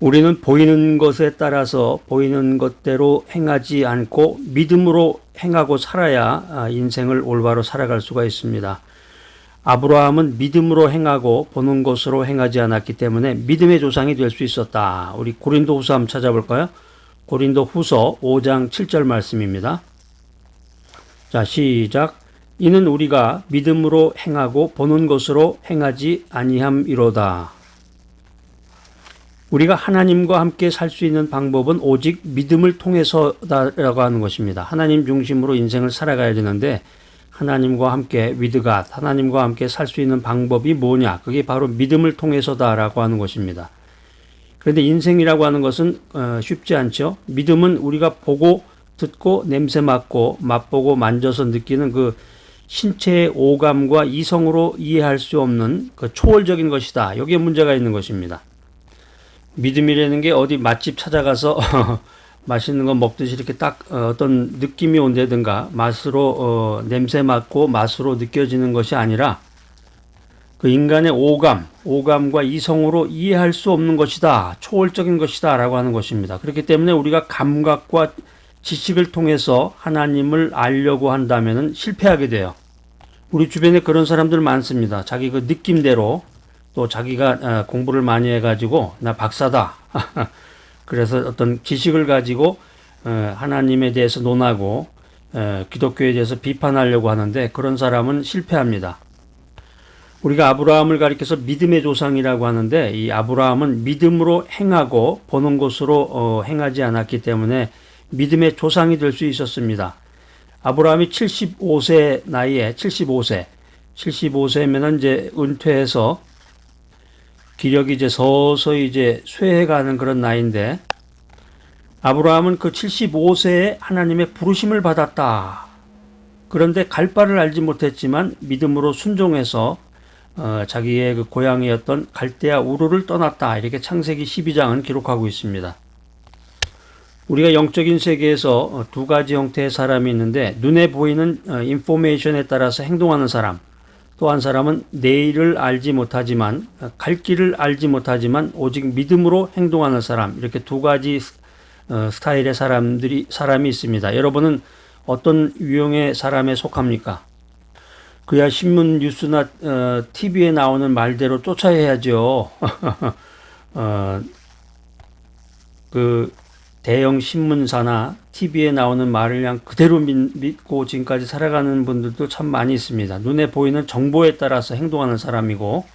우리는 보이는 것에 따라서 보이는 것대로 행하지 않고 믿음으로 행하고 살아야 인생을 올바로 살아갈 수가 있습니다. 아브라함은 믿음으로 행하고 보는 것으로 행하지 않았기 때문에 믿음의 조상이 될 수 있었다. 우리 고린도후서 한번 찾아볼까요? 고린도후서 5장 7절 말씀입니다. 자, 시작. 이는 우리가 믿음으로 행하고 보는 것으로 행하지 아니함이로다. 우리가 하나님과 함께 살 수 있는 방법은 오직 믿음을 통해서다라고 하는 것입니다. 하나님 중심으로 인생을 살아가야 되는데 하나님과 함께 with God, 하나님과 함께 살 수 있는 방법이 뭐냐? 그게 바로 믿음을 통해서다라고 하는 것입니다. 그런데 인생이라고 하는 것은 쉽지 않죠. 믿음은 우리가 보고 듣고 냄새 맡고 맛보고 만져서 느끼는 그 신체의 오감과 이성으로 이해할 수 없는 그 초월적인 것이다. 여기에 문제가 있는 것입니다. 믿음이라는 게 어디 맛집 찾아가서 맛있는 거 먹듯이 이렇게 딱 어떤 느낌이 온다든가 맛으로 냄새 맡고 맛으로 느껴지는 것이 아니라 그 인간의 오감과 이성으로 이해할 수 없는 것이다. 초월적인 것이다 라고 하는 것입니다. 그렇기 때문에 우리가 감각과 지식을 통해서 하나님을 알려고 한다면 실패하게 돼요. 우리 주변에 그런 사람들 많습니다. 자기 그 느낌대로 또 자기가 공부를 많이 해가지고 나 박사다. 그래서 어떤 지식을 가지고 하나님에 대해서 논하고 기독교에 대해서 비판하려고 하는데 그런 사람은 실패합니다. 우리가 아브라함을 가리켜서 믿음의 조상이라고 하는데 이 아브라함은 믿음으로 행하고 보는 것으로 행하지 않았기 때문에 믿음의 조상이 될 수 있었습니다. 아브라함이 75세 나이에 75세면은 이제 은퇴해서 기력이 이제 서서히 이제 쇠해가는 그런 나이인데 아브라함은 그 75세에 하나님의 부르심을 받았다. 그런데 갈 바를 알지 못했지만 믿음으로 순종해서 자기의 그 고향이었던 갈대아 우르를 떠났다. 이렇게 창세기 12장은 기록하고 있습니다. 우리가 영적인 세계에서 두 가지 형태의 사람이 있는데 눈에 보이는 인포메이션에 따라서 행동하는 사람, 또 한 사람은 내일을 알지 못하지만 갈 길을 알지 못하지만 오직 믿음으로 행동하는 사람, 이렇게 두 가지 스타일의 사람이 있습니다. 여러분은 어떤 유형의 사람에 속합니까? 그야 신문 뉴스나 TV에 나오는 말대로 쫓아야죠. 그 대형 신문사나 TV에 나오는 말을 그냥 그대로 믿고 지금까지 살아가는 분들도 참 많이 있습니다. 눈에 보이는 정보에 따라서 행동하는 사람이고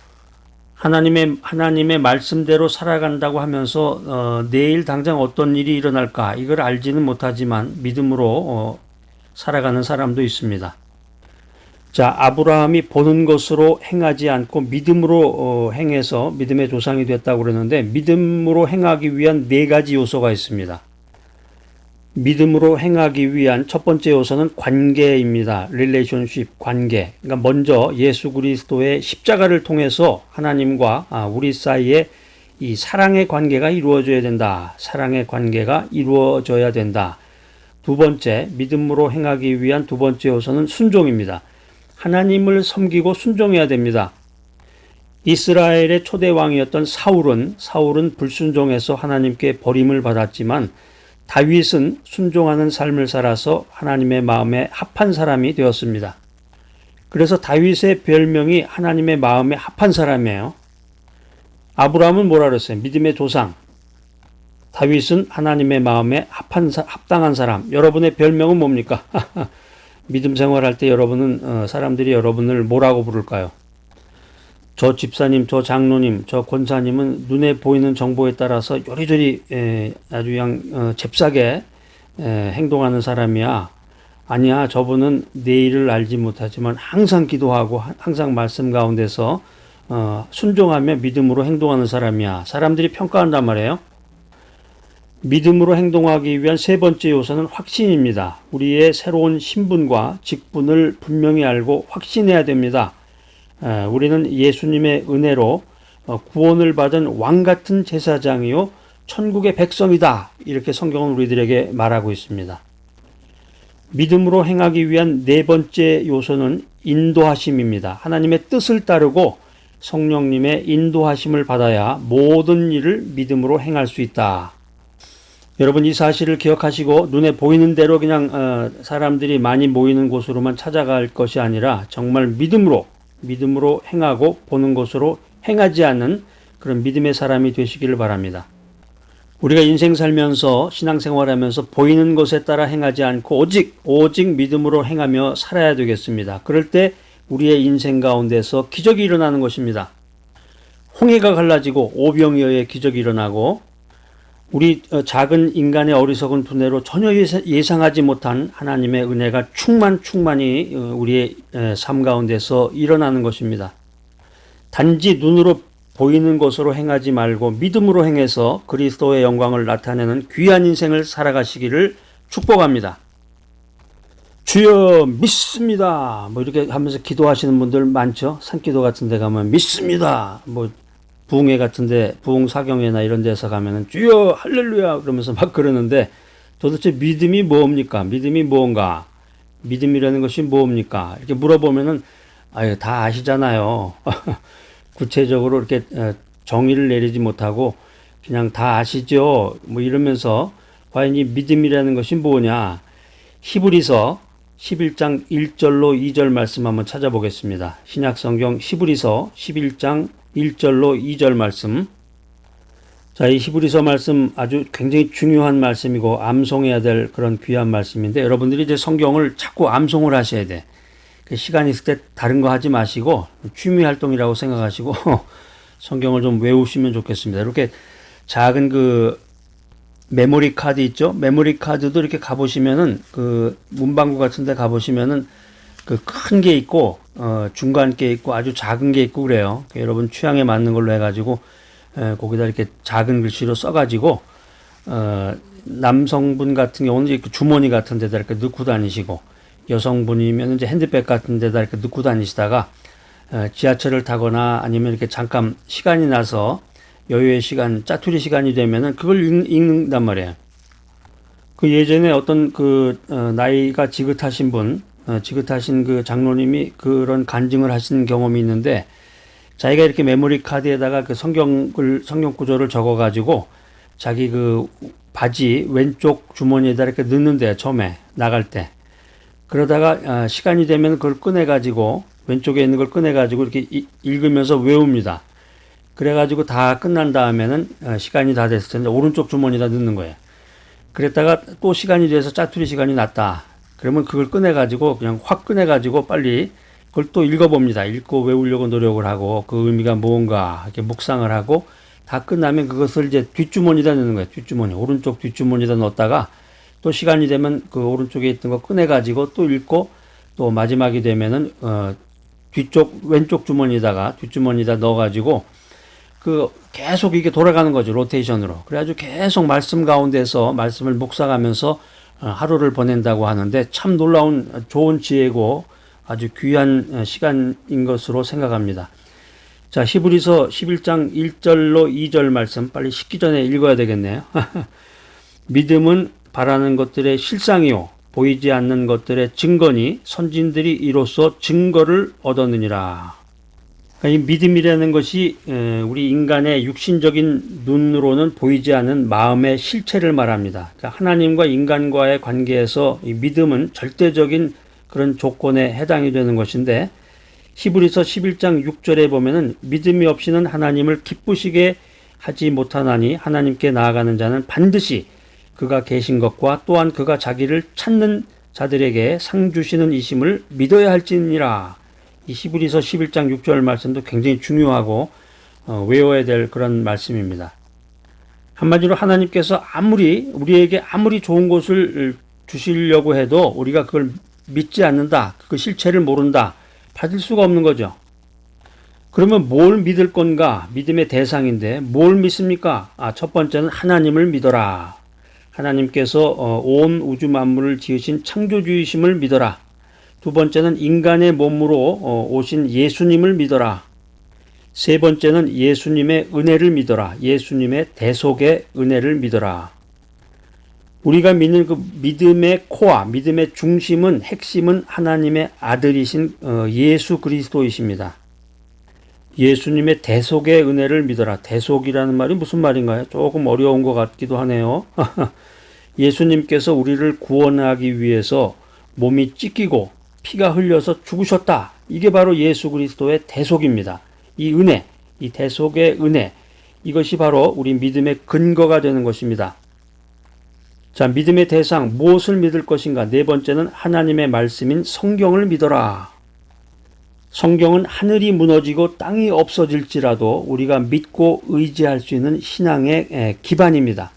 하나님의 말씀대로 살아간다고 하면서 내일 당장 어떤 일이 일어날까 이걸 알지는 못하지만 믿음으로 살아가는 사람도 있습니다. 자, 아브라함이 보는 것으로 행하지 않고 믿음으로 행해서 믿음의 조상이 됐다고 그러는데 믿음으로 행하기 위한 네 가지 요소가 있습니다. 믿음으로 행하기 위한 첫 번째 요소는 관계입니다. relationship, 관계. 그러니까 먼저 예수 그리스도의 십자가를 통해서 하나님과 우리 사이에 이 사랑의 관계가 이루어져야 된다. 사랑의 관계가 이루어져야 된다. 두 번째, 믿음으로 행하기 위한 두 번째 요소는 순종입니다. 하나님을 섬기고 순종해야 됩니다. 이스라엘의 초대 왕이었던 사울은 불순종해서 하나님께 버림을 받았지만 다윗은 순종하는 삶을 살아서 하나님의 마음에 합한 사람이 되었습니다. 그래서 다윗의 별명이 하나님의 마음에 합한 사람이에요. 아브라함은 뭐라 그랬어요? 믿음의 조상. 다윗은 하나님의 마음에 합당한 사람. 여러분의 별명은 뭡니까? 믿음 생활할 때 여러분은 사람들이 여러분을 뭐라고 부를까요? 저 집사님, 저 장로님, 저 권사님은 눈에 보이는 정보에 따라서 요리조리 아주 그냥 잽싸게 행동하는 사람이야. 아니야, 저분은 내일을 알지 못하지만 항상 기도하고 항상 말씀 가운데서 순종하며 믿음으로 행동하는 사람이야. 사람들이 평가한단 말이에요. 믿음으로 행동하기 위한 세 번째 요소는 확신입니다. 우리의 새로운 신분과 직분을 분명히 알고 확신해야 됩니다. 우리는 예수님의 은혜로 구원을 받은 왕같은 제사장이요 천국의 백성이다. 이렇게 성경은 우리들에게 말하고 있습니다. 믿음으로 행하기 위한 네 번째 요소는 인도하심입니다. 하나님의 뜻을 따르고 성령님의 인도하심을 받아야 모든 일을 믿음으로 행할 수 있다. 여러분 이 사실을 기억하시고 눈에 보이는 대로 그냥 사람들이 많이 모이는 곳으로만 찾아갈 것이 아니라 정말 믿음으로 행하고 보는 것으로 행하지 않는 그런 믿음의 사람이 되시기를 바랍니다. 우리가 인생 살면서 신앙생활하면서 보이는 것에 따라 행하지 않고 오직 믿음으로 행하며 살아야 되겠습니다. 그럴 때 우리의 인생 가운데서 기적이 일어나는 것입니다. 홍해가 갈라지고 오병이어의 기적이 일어나고 우리 작은 인간의 어리석은 두뇌로 전혀 예상하지 못한 하나님의 은혜가 충만히 우리의 삶 가운데서 일어나는 것입니다. 단지 눈으로 보이는 것으로 행하지 말고 믿음으로 행해서 그리스도의 영광을 나타내는 귀한 인생을 살아가시기를 축복합니다. 주여 믿습니다. 뭐 이렇게 하면서 기도하시는 분들 많죠. 산기도 같은 데 가면 믿습니다. 뭐 부흥회 같은데 부흥사경회나 이런 데서 가면은 주여 할렐루야 그러면서 막 그러는데 도대체 믿음이 뭡니까? 믿음이 뭔가? 믿음이라는 것이 뭡니까? 이렇게 물어보면은 아유 다 아시잖아요. 구체적으로 이렇게 정의를 내리지 못하고 그냥 다 아시죠? 뭐 이러면서 과연 이 믿음이라는 것이 뭐냐? 히브리서 11장 1절로 2절 말씀 한번 찾아보겠습니다. 신약성경 히브리서 11장 1절로 2절 말씀. 자, 이 히브리서 말씀 아주 굉장히 중요한 말씀이고 암송해야 될 그런 귀한 말씀인데 여러분들이 이제 성경을 자꾸 암송을 하셔야 돼. 시간 있을 때 다른 거 하지 마시고 취미 활동이라고 생각하시고 성경을 좀 외우시면 좋겠습니다. 이렇게 작은 그 메모리 카드 있죠? 메모리 카드도 이렇게 가보시면은 그 문방구 같은 데 가보시면은 그 큰 게 있고 중간 게 있고 아주 작은 게 있고 그래요. 여러분 취향에 맞는 걸로 해가지고 거기다 이렇게 작은 글씨로 써가지고 남성분 같은 경우는 이렇게 주머니 같은 데다 이렇게 넣고 다니시고 여성분이면 이제 핸드백 같은 데다 이렇게 넣고 다니시다가 지하철을 타거나 아니면 이렇게 잠깐 시간이 나서 여유의 시간, 짜투리 시간이 되면은 그걸 읽는단 말이에요. 그 예전에 어떤 그 나이가 지긋하신 분, 지긋하신 그 장로님이 그런 간증을 하신 경험이 있는데 자기가 이렇게 메모리 카드에다가 그 성경 구절을 적어가지고 자기 그 바지 왼쪽 주머니에다 이렇게 넣는데 처음에 나갈 때 그러다가 시간이 되면 그걸 꺼내가지고 왼쪽에 있는 걸 꺼내가지고 이렇게 읽으면서 외웁니다. 그래가지고 다 끝난 다음에는 시간이 다 됐을 텐데 오른쪽 주머니에다 넣는 거예요. 그랬다가 또 시간이 돼서 짜투리 시간이 났다. 그러면 그걸 꺼내가지고 그냥 확 꺼내가지고 빨리 그걸 또 읽어봅니다. 읽고 외우려고 노력을 하고 그 의미가 뭔가 이렇게 묵상을 하고 다 끝나면 그것을 이제 뒷주머니에다 넣는 거예요. 뒷주머니, 오른쪽 뒷주머니에다 넣었다가 또 시간이 되면 그 오른쪽에 있던 거 꺼내가지고 또 읽고 또 마지막이 되면은 왼쪽 주머니에다가 뒷주머니에다 넣어가지고 그 계속 이게 돌아가는 거죠. 로테이션으로. 그래가지고 계속 말씀 가운데서 말씀을 묵상하면서 하루를 보낸다고 하는데 참 놀라운 좋은 지혜고 아주 귀한 시간인 것으로 생각합니다. 자, 히브리서 11장 1절로 2절 말씀 빨리 식기 전에 읽어야 되겠네요. 믿음은 바라는 것들의 실상이요 보이지 않는 것들의 증거니 선진들이 이로써 증거를 얻었느니라. 이 믿음이라는 것이 우리 인간의 육신적인 눈으로는 보이지 않는 마음의 실체를 말합니다. 하나님과 인간과의 관계에서 이 믿음은 절대적인 그런 조건에 해당이 되는 것인데 히브리서 11장 6절에 보면은 믿음이 없이는 하나님을 기쁘시게 하지 못하나니 하나님께 나아가는 자는 반드시 그가 계신 것과 또한 그가 자기를 찾는 자들에게 상 주시는 이심을 믿어야 할지니라. 이 히브리서 11장 6절 말씀도 굉장히 중요하고 외워야 될 그런 말씀입니다. 한마디로 하나님께서 우리에게 아무리 좋은 것을 주시려고 해도 우리가 그걸 믿지 않는다. 그 실체를 모른다. 받을 수가 없는 거죠. 그러면 뭘 믿을 건가? 믿음의 대상인데 뭘 믿습니까? 첫 번째는 하나님을 믿어라. 하나님께서 온 우주 만물을 지으신 창조주이심을 믿어라. 두 번째는 인간의 몸으로 오신 예수님을 믿어라. 세 번째는 예수님의 은혜를 믿어라. 예수님의 대속의 은혜를 믿어라. 우리가 믿는 그 믿음의 코어, 믿음의 중심은 핵심은 하나님의 아들이신 예수 그리스도이십니다. 예수님의 대속의 은혜를 믿어라. 대속이라는 말이 무슨 말인가요? 조금 어려운 것 같기도 하네요. 예수님께서 우리를 구원하기 위해서 몸이 찢기고 피가 흘려서 죽으셨다. 이게 바로 예수 그리스도의 대속입니다. 이 은혜, 이 대속의 은혜, 이것이 바로 우리 믿음의 근거가 되는 것입니다. 자, 믿음의 대상, 무엇을 믿을 것인가? 네 번째는 하나님의 말씀인 성경을 믿어라. 성경은 하늘이 무너지고 땅이 없어질지라도 우리가 믿고 의지할 수 있는 신앙의 기반입니다.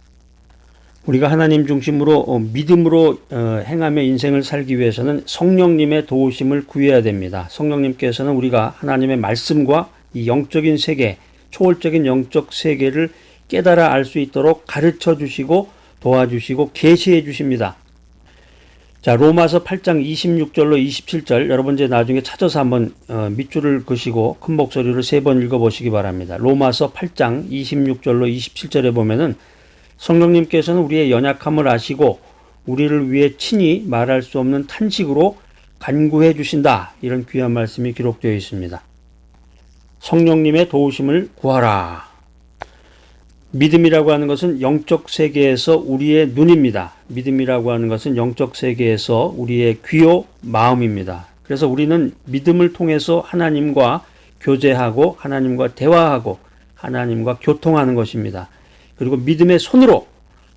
우리가 하나님 중심으로 믿음으로 행하며 인생을 살기 위해서는 성령님의 도우심을 구해야 됩니다. 성령님께서는 우리가 하나님의 말씀과 이 영적인 세계, 초월적인 영적 세계를 깨달아 알 수 있도록 가르쳐 주시고 도와주시고 계시해 주십니다. 자, 로마서 8장 26절로 27절 여러분 이제 나중에 찾아서 한번 밑줄을 그시고 큰 목소리로 3번 읽어보시기 바랍니다. 로마서 8장 26절로 27절에 보면은 성령님께서는 우리의 연약함을 아시고 우리를 위해 친히 말할 수 없는 탄식으로 간구해 주신다. 이런 귀한 말씀이 기록되어 있습니다. 성령님의 도우심을 구하라. 믿음이라고 하는 것은 영적 세계에서 우리의 눈입니다. 믿음이라고 하는 것은 영적 세계에서 우리의 귀요 마음입니다. 그래서 우리는 믿음을 통해서 하나님과 교제하고 하나님과 대화하고 하나님과 교통하는 것입니다. 그리고 믿음의 손으로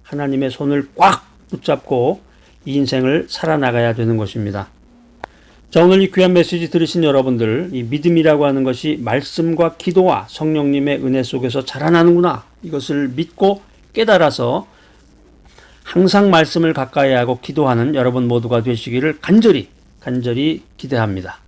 하나님의 손을 꽉 붙잡고 이 인생을 살아나가야 되는 것입니다. 자, 오늘 이 귀한 메시지 들으신 여러분들, 이 믿음이라고 하는 것이 말씀과 기도와 성령님의 은혜 속에서 자라나는구나. 이것을 믿고 깨달아서 항상 말씀을 가까이 하고 기도하는 여러분 모두가 되시기를 간절히 기대합니다.